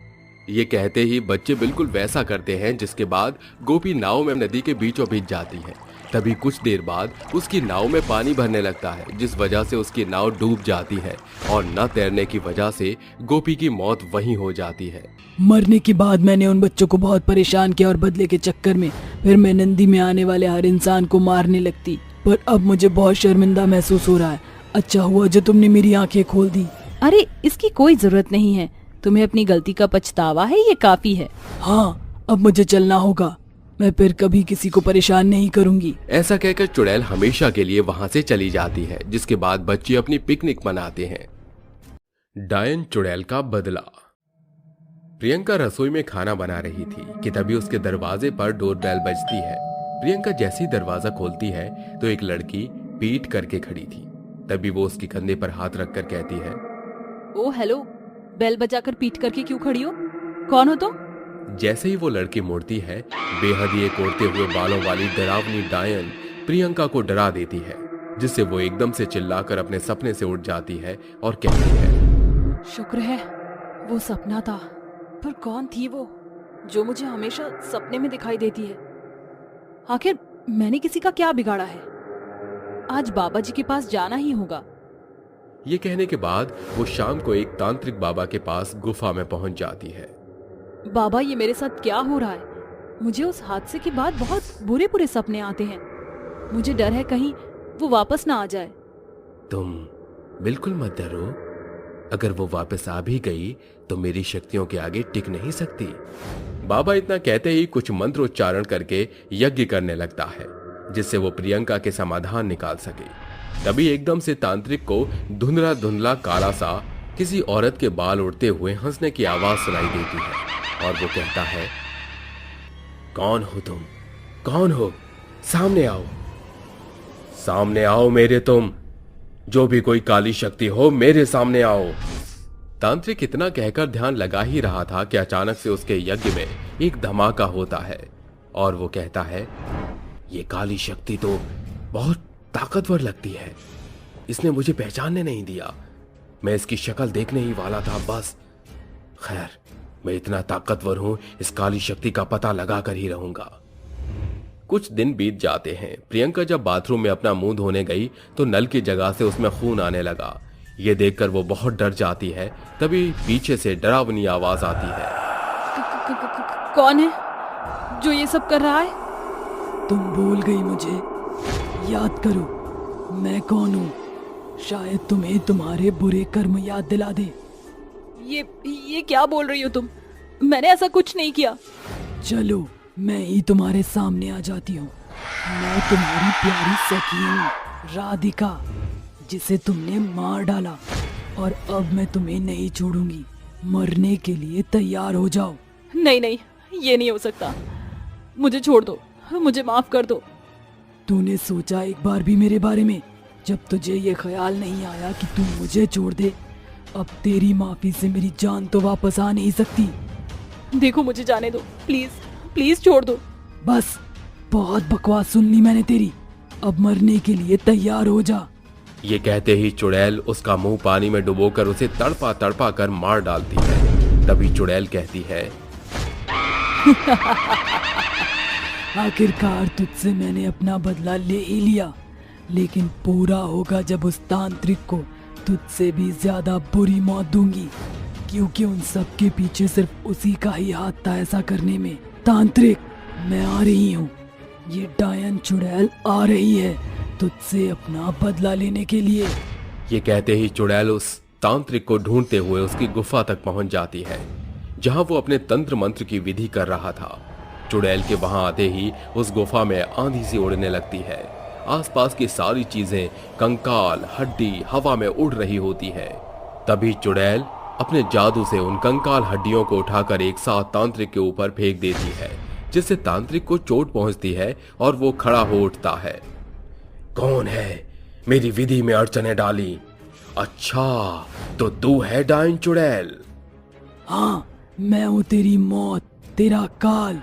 ये कहते ही बच्चे बिल्कुल वैसा करते हैं, जिसके बाद गोपी नाव में नदी के बीचों बीच जाती है। तभी कुछ देर बाद उसकी नाव में पानी भरने लगता है, जिस वजह से उसकी नाव डूब जाती है और न तैरने की वजह से गोपी की मौत वहीं हो जाती है। मरने के बाद मैंने उन बच्चों को बहुत परेशान किया और बदले के चक्कर में फिर मैं नदी में आने वाले हर इंसान को मारने लगती, पर अब मुझे बहुत शर्मिंदा महसूस हो रहा है। अच्छा हुआ जो तुमने मेरी आंखें खोल दी। अरे इसकी कोई जरूरत नहीं है, तुम्हें अपनी गलती का पछतावा है, ये काफी है। हाँ, अब मुझे चलना होगा, मैं फिर कभी किसी को परेशान नहीं करूंगी। ऐसा कहकर चुड़ैल हमेशा के लिए वहाँ से चली जाती है, जिसके बाद बच्चे अपनी पिकनिक मनाते हैं। डायन चुड़ैल का बदला। प्रियंका रसोई में खाना बना रही थी कि तभी उसके दरवाजे पर डोरबेल बजती है। प्रियंका जैसे ही दरवाजा खोलती है तो एक लड़की पीट करके खड़ी थी। तभी वो उसके कंधे पर हाथ रखकर कहती है, ओ हेलो, बेल बजाकर पीट करके क्यों खड़ी हो? कौन हो तुम? जैसे ही वो लड़की मुड़ती है, बेहद ही एक उड़ते हुए बालों वाली डरावनी डायन प्रियंका को डरा देती है, जिससे वो एकदम से चिल्लाकर अपने सपने से उठ जाती है और कहती है, शुक्र है वो सपना था, पर कौन थी वो जो मुझे हमेशा सपने में दिखाई देती है? आखिर मैंने किसी का क्या बिगाड़ा है? आज बाबा जी के पास जाना ही होगा। ये कहने के बाद वो शाम को एक तांत्रिक बाबा के पास गुफा में पहुंच जाती है। बाबा, ये मेरे साथ क्या हो रहा है? मुझे उस हादसे के बाद बहुत बुरे बुरे सपने आते हैं। मुझे डर है कहीं वो वापस ना आ जाए। तुम बिल्कुल मत डरो, अगर वो वापस आ भी गई तो मेरी शक्तियों के आगे टिक नहीं सकती। बाबा इतना कहते ही कुछ मंत्र उच्चारण करके यज्ञ करने लगता है, जिससे वो प्रियंका के समाधान निकाल सके। तभी एकदम से तांत्रिक को धुंधला धुंधला काला सा किसी औरत के बाल उड़ते हुए हंसने की आवाज सुनाई देती है और वो कहता है, कौन हो तुम? कौन हो? सामने आओ, सामने आओ मेरे तुम, जो भी कोई काली शक्ति हो मेरे सामने आओ। तांत्रिक इतना कहकर ध्यान लगा ही रहा था कि अचानक से उसके यज्ञ में एक धमाका होता है और वो कहता है, ये काली शक्ति तो बहुत ताकतवर लगती है, इसने मुझे पहचानने नहीं दिया। मैं इसकी शक्ल देखने ही वाला था बस। खैर, मैं इतना ताकतवर हूं, इस काली शक्ति का पता लगा कर ही रहूंगा। कुछ दिन बीत जाते हैं। प्रियंका जब बाथरूम में अपना मुंह धोने गई तो नल की जगह से उसमें खून आने लगा। ये देखकर वो बहुत डर जाती है। तभी पीछे से डरावनी आवाज आती है, कौन है जो ये सब कर रहा है? तुम भूल गई मुझे, याद करो मैं कौन हूँ। शायद तुम्हें तुम्हारे बुरे कर्म याद दिला दे। ये क्या बोल रही हो तुम? मैंने ऐसा कुछ नहीं किया। चलो मैं ही तुम्हारे सामने आ जाती हूँ। मैं तुम्हारी प्यारी सखी हूँ राधिका, जिसे तुमने मार डाला, और अब मैं तुम्हें नहीं छोड़ूंगी। मरने के लिए तैयार हो जाओ। नहीं नहीं, ये नहीं हो सकता। मुझे छोड़ दो, मुझे माफ कर दो। तूने सोचा एक बार भी मेरे बारे में? जब तुझे ये ख्याल नहीं आया कि तू मुझे छोड़ दे, अब तेरी माफी से मेरी जान तो वापस आ नहीं सकती। देखो मुझे जाने दो, प्लीज प्लीज छोड़ दो। बस, बहुत बकवास सुन ली मैंने तेरी। अब मरने के लिए तैयार हो जा। ये कहते ही चुड़ैल उसका मुंह पानी में डुबोकर उसे तड़पा तड़पा कर मार डालती है। तभी चुड़ैल कहती है, आखिरकार तुझसे मैंने अपना बदला ले ही लिया, लेकिन पूरा होगा जब उस तांत्रिक को तुझसे भी ज्यादा बुरी मौत दूंगी, क्योंकि उन सब के पीछे सिर्फ उसी का ही हाथ था ऐसा करने में। तांत्रिक, मैं आ रही हूँ। ये डायन चुड़ैल आ रही है तुझसे अपना बदला लेने के लिए। ये कहते ही चुड़ैल उस तांत्रिक को ढूंढते हुए उसकी गुफा तक पहुंच जाती है, जहां वो अपने तंत्र मंत्र की विधि कर रहा था। चुड़ैल के वहां आते ही उस गुफा में आंधी सी उड़ने लगती है। आसपास की सारी चीजें, कंकाल, हड्डी हवा में उड़ रही होती है। तभी चुड़ैल अपने जादू से उन कंकाल हड्डियों को उठाकर एक साथ तांत्रिक के ऊपर फेंक देती है, जिससे तांत्रिक को चोट पहुंचती है और वो खड़ा हो उठता है। कौन है? मेरी विधि में अड़चने डाली। अच्छा, तो तू है डायन चुड़ैल? हाँ, मैं हूँ तेरी मौत, तेरा काल।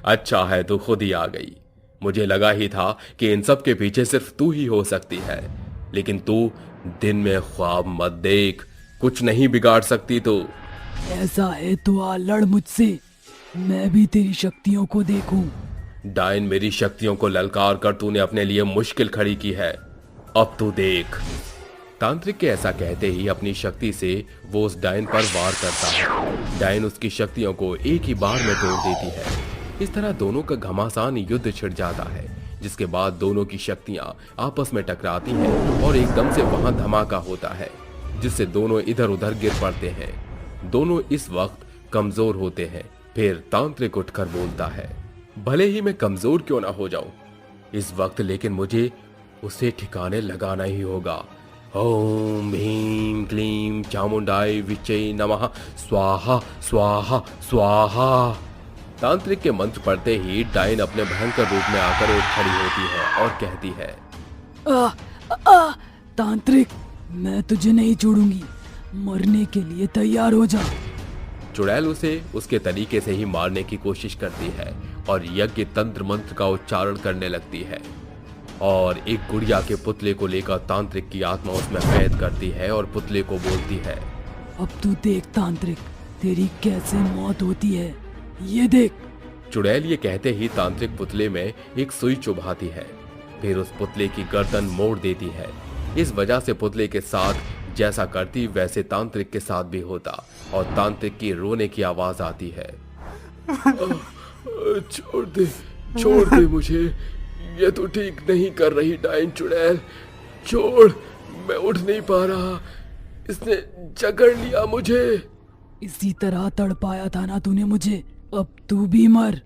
अच्छा है, तू खुद ही आ गई। मुझे लगा ही था कि इन सब के पीछे सिर्फ तू ही हो सकती है, लेकिन तू दिन में ख्वाब मत देख, कुछ नहीं बिगाड़ सकती तू। ऐसा है तो आ लड़ मुझसे, मैं भी तेरी शक्तियों को देखूं। डायन, मेरी शक्तियों को ललकार कर तूने अपने लिए मुश्किल खड़ी की है, अब तू देख। तांत्रिक के ऐसा कहते ही अपनी शक्ति से वो उस डायन पर वार करता है। डायन उसकी शक्तियों को एक ही बार में तोड़ देती है। इस तरह दोनों का घमासान युद्ध छिड़ जाता है, जिसके बाद दोनों की शक्तियां आपस में टकराती हैं और एकदम से वहां धमाका होता है, जिससे दोनों इधर उधर गिर पड़ते हैं। दोनों इस वक्त कमजोर होते हैं। फिर तांत्रिक उठकर बोलता है, भले ही मैं कमजोर क्यों ना हो जाऊं इस वक्त, लेकिन मुझे उसे ठिकाने लगाना ही होगा। ओम भीम क्लीम चामुंडाई विचय नमः स्वाहा स्वाहा स्वाहा। तांत्रिक के मंत्र पढ़ते ही डायन अपने भयंकर रूप में आकर उठ खड़ी होती है और कहती है, तांत्रिक, मैं तुझे नहीं छोड़ूंगी, मरने के लिए तैयार हो जा। चुड़ैल उसे उसके तरीके से ही मारने की कोशिश करती है और यज्ञ तंत्र मंत्र का उच्चारण करने लगती है, और एक गुड़िया के पुतले को लेकर तांत्रिक की आत्मा उसमें कैद करती है और पुतले को बोलती है, अब तू देख तांत्रिक, तेरी कैसे मौत होती है, ये देख। चुड़ैल ये कहते ही तांत्रिक पुतले में एक सुई चुभाती है, फिर उस पुतले की गर्दन मोड़ देती है। इस वजह से पुतले के साथ जैसा करती वैसे तांत्रिक के साथ भी होता, और तांत्रिक की रोने की आवाज आती है, छोड़ दे मुझे, ये तो ठीक नहीं कर रही डायन चुड़ैल, छोड़, मैं उठ नहीं पा रहा, इसने जकड़ लिया मुझे। इसी तरह तड़पाया था ना तूने मुझे, अब तू भी मर।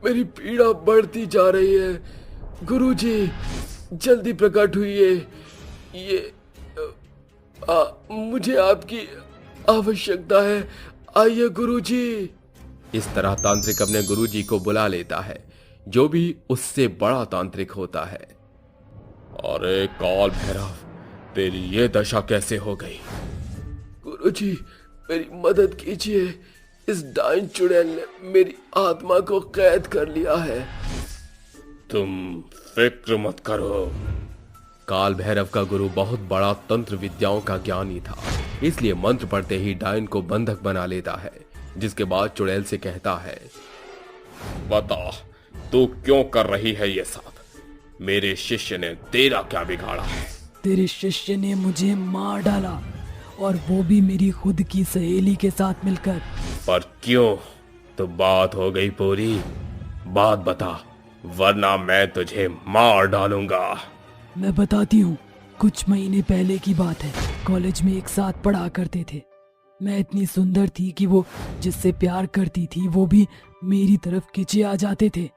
मेरी पीड़ा बढ़ती जा रही है। गुरुजी, जल्दी प्रकट हुई मुझे आपकी आवश्यकता है, आइए गुरुजी। इस तरह तांत्रिक अपने गुरुजी को बुला लेता है, जो भी उससे बड़ा तांत्रिक होता है। अरे काल भैरव, तेरी ये दशा कैसे हो गई? गुरुजी, मेरी मदद कीजिए, इस डायन चुड़ैल ने मेरी आत्मा को कैद कर लिया है। तुम फिक्र मत करो। काल भैरव का गुरु बहुत बड़ा तंत्र विद्याओं का ज्ञानी था, इसलिए मंत्र पढ़ते ही डायन को बंधक बना लेता है, जिसके बाद चुड़ैल से कहता है, बता तू क्यों कर रही है ये सब? मेरे शिष्य ने तेरा क्या बिगाड़ा है? तेरे शिष्य ने मुझे मार डाला, और वो भी मेरी खुद की सहेली के साथ मिलकर। पर क्यों? तो बात हो गई पूरी, बात बता, वरना मैं तुझे मार डालूंगा। मैं बताती हूँ। कुछ महीने पहले की बात है। कॉलेज में एक साथ पढ़ा करते थे। मैं इतनी सुंदर थी कि वो जिससे प्यार करती थी वो भी मेरी तरफ खिंचे आ जाते थे।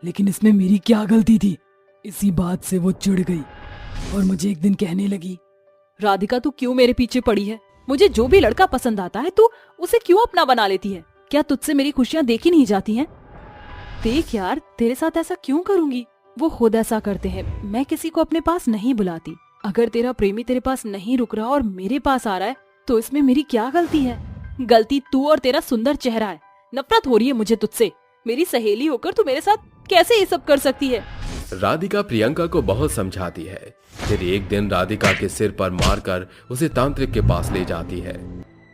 लेकिन इसमें मेरी क्या गलती थी? इसी बात से वो चिढ़ गई और मुझे एक दिन कहने लगी, राधिका तू क्यों मेरे पीछे पड़ी है? मुझे जो भी लड़का पसंद आता है तू उसे क्यों अपना बना लेती है? क्या तुझसे मेरी खुशियां देखी नहीं जाती हैं? देख यार, तेरे साथ ऐसा क्यों करूंगी? वो खुद ऐसा करते हैं। मैं किसी को अपने पास नहीं बुलाती। अगर तेरा प्रेमी तेरे पास नहीं रुक रहा और मेरे पास आ रहा है तो इसमें मेरी क्या गलती है? गलती तू और तेरा सुंदर चेहरा है। नफरत हो रही है मुझे तुझसे। मेरी सहेली होकर तू मेरे साथ कैसे ये सब कर सकती है? राधिका प्रियंका को बहुत समझाती है। फिर एक दिन राधिका के सिर पर मारकर उसे तांत्रिक के पास ले जाती है।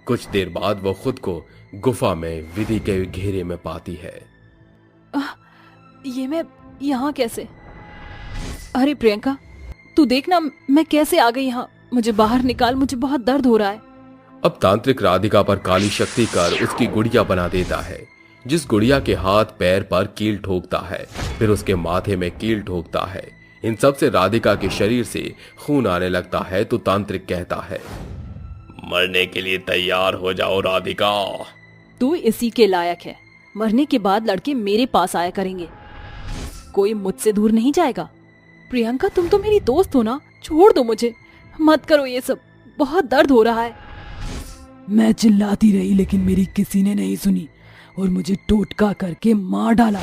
कुछ देर बाद वो खुद को गुफा में विधि के घेरे में पाती है। ये मैं यहाँ कैसे? अरे प्रियंका, तू देखना मैं कैसे आ गई यहाँ। मुझे बाहर निकाल, मुझे बहुत दर्द हो रहा है। अब तांत्रिक राधिका पर काली शक्ति कर उसकी गुड़िया बना देता है, जिस गुड़िया के हाथ पैर पर कील ठोकता है, फिर उसके माथे में कील ठोकता है। इन सब से राधिका के शरीर से खून आने लगता है तो तांत्रिक कहता है, मरने के लिए तैयार हो जाओ राधिका। तू इसी के लायक है। मरने के बाद लड़के मेरे पास आया करेंगे, कोई मुझसे दूर नहीं जाएगा। प्रियंका, तुम तो मेरी दोस्त हो ना, छोड़ दो मुझे, मत करो ये सब, बहुत दर्द हो रहा है। मैं चिल्लाती रही लेकिन मेरी किसी ने नहीं सुनी और मुझे टोटका करके मार डाला।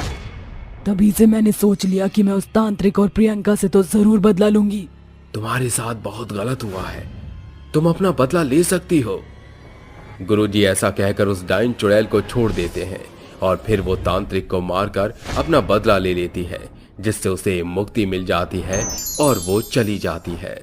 तभी से मैंने सोच लिया कि मैं उस तांत्रिक और प्रियंका से तो जरूर बदला लूंगी। तुम्हारे साथ बहुत गलत हुआ है, तुम अपना बदला ले सकती हो। गुरुजी ऐसा कहकर उस डाइन चुड़ैल को छोड़ देते हैं और फिर वो तांत्रिक को मारकर अपना बदला ले लेती है, जिससे उसे मुक्ति मिल जाती है और वो चली जाती है।